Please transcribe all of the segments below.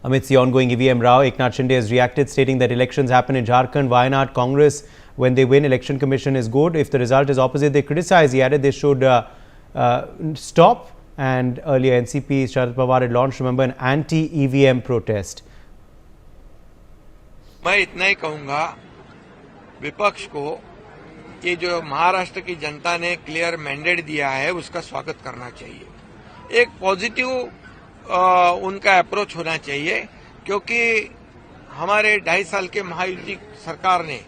Amidst the ongoing EVM row, Eknath Shinde has reacted, stating that elections happen in Jharkhand. Wayanad Congress, when they win, Election Commission is good. If the result is opposite, they criticize. He added they should stop. And earlier, NCP Sharad Pawar had launched, remember, an anti-EVM protest. मैं इतना ही कहूंगा, विपक्ष को ये जो महाराष्ट्र की जनता ने clear mandate दिया है उसका स्वागत करना चाहिए। एक पॉजिटिव उनका अप्रोच होना चाहिए, क्योंकि हमारे 2.5 साल के महायुति सरकार ने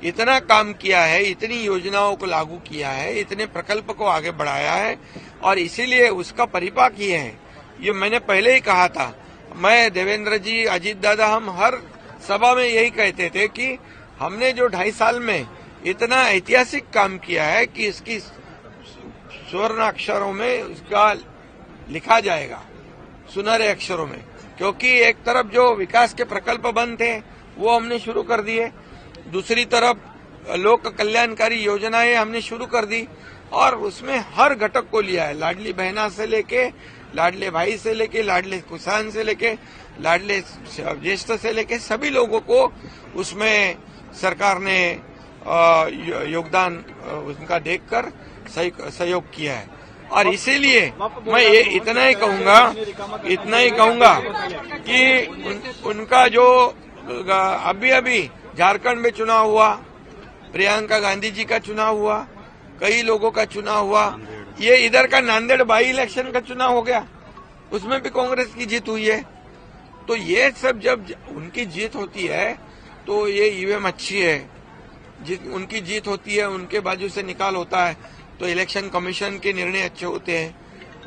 इतना काम किया है, इतनी योजनाओं को लागू किया है, इतने प्रकल्प को आगे बढ़ाया है और इसीलिए उसका परिपाक ये है। ये मैंने पहले ही कहा था, मैं, देवेंद्र जी, अजीत दादा, हम हर सभा में यही कहते थे कि हमने जो 2.5 साल में इतना ऐतिहासिक काम किया है कि इसकी स्वर्ण अक्षरों में उसका लिखा जाएगा, सुनहरे अक्षरों में, क्योंकि एक तरफ जो विकास के प्रकल्प बंद थे वो हमने शुरू कर दिए, दूसरी तरफ लोक कल्याणकारी योजनाएं हमने शुरू कर दी और उसमें हर घटक को लिया है। लाडली बहना से लेके, लाडले भाई से लेके, लाडले किसान से लेके, लाडले ज्येष्ठ से लेके सभी लोगों को उसमें सरकार ने योगदान उनका देखकर सहयोग किया है। और इसीलिए मैं ये इतना ही कहूंगा कि उनका जो अभी झारखंड में चुनाव हुआ, प्रियंका गांधी जी का चुनाव हुआ, कई लोगों का चुनाव हुआ, ये इधर का नांदेड़ बाई इलेक्शन का चुनाव हो गया, उसमें भी कांग्रेस की जीत हुई है। तो ये सब जब उनकी जीत होती है तो ये ईवीएम अच्छी है, उनकी जीत होती है, उनके बाजू से निकाल होता है तो इलेक्शन कमीशन के निर्णय अच्छे होते हैं,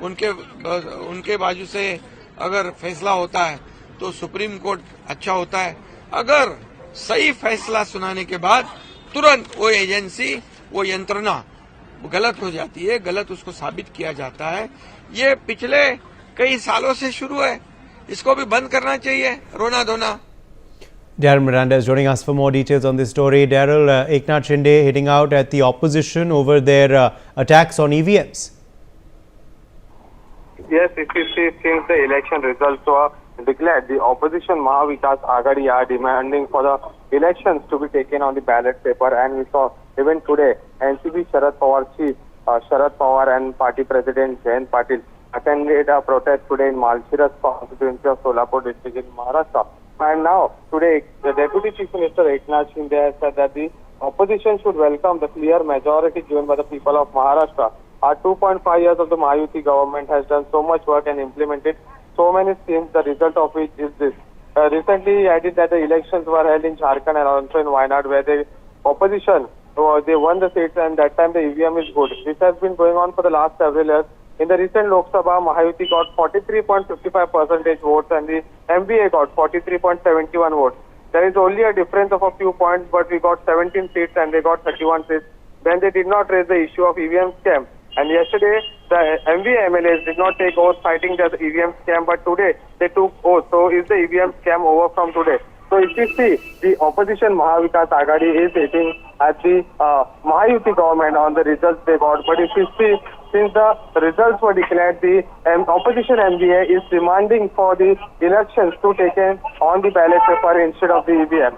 उनके बाजू से अगर फैसला होता है तो सुप्रीम कोर्ट अच्छा होता है। अगर सही फैसला सुनाने के बाद तुरंत वो एजेंसी, वो यंत्रणा गलत हो जाती है, गलत उसको साबित किया जाता है। ये पिछले कई सालों से शुरू है, इसको भी बंद करना चाहिए, रोना धोना। Daryl Miranda is joining us for more details on this story. Daryl, Eknath Shinde hitting out at the opposition over their attacks on EVMs. Yes, if you see, since the election results were declared, the opposition Mahavikas Aghadi are demanding for the elections to be taken on the ballot paper, and we saw even today NCP Sharad Pawar chief Sharad Pawar and party president Jayant Patil attended a protest today in Malshiras constituency of Solapur district in Maharashtra. And now, today, the Deputy Chief Minister Eknath Shinde has said that the opposition should welcome the clear majority given by the people of Maharashtra. Our 2.5 years of the Mahayuti government has done so much work and implemented so many schemes, the result of which is this. Recently, he added that the elections were held in Jharkhand and also in Wayanad, where the opposition, they won the seats, and that time the EVM is good. This has been going on for the last several years. In the recent Lok Sabha, Mahayuti got 43.55% votes and the MVA got 43.71 votes. There is only a difference of a few points, but we got 17 seats and they got 31 seats. Then they did not raise the issue of EVM scam. And yesterday, the MVA MLAs did not take oath citing the EVM scam, but today they took oath. So is the EVM scam over from today? So if you see, the opposition Mahavikas Aghadi is hitting at the Mahayuti government on the results they got. But if you see, since the results were declared, the opposition MVA is demanding for the elections to take on the ballot paper instead of the EVM.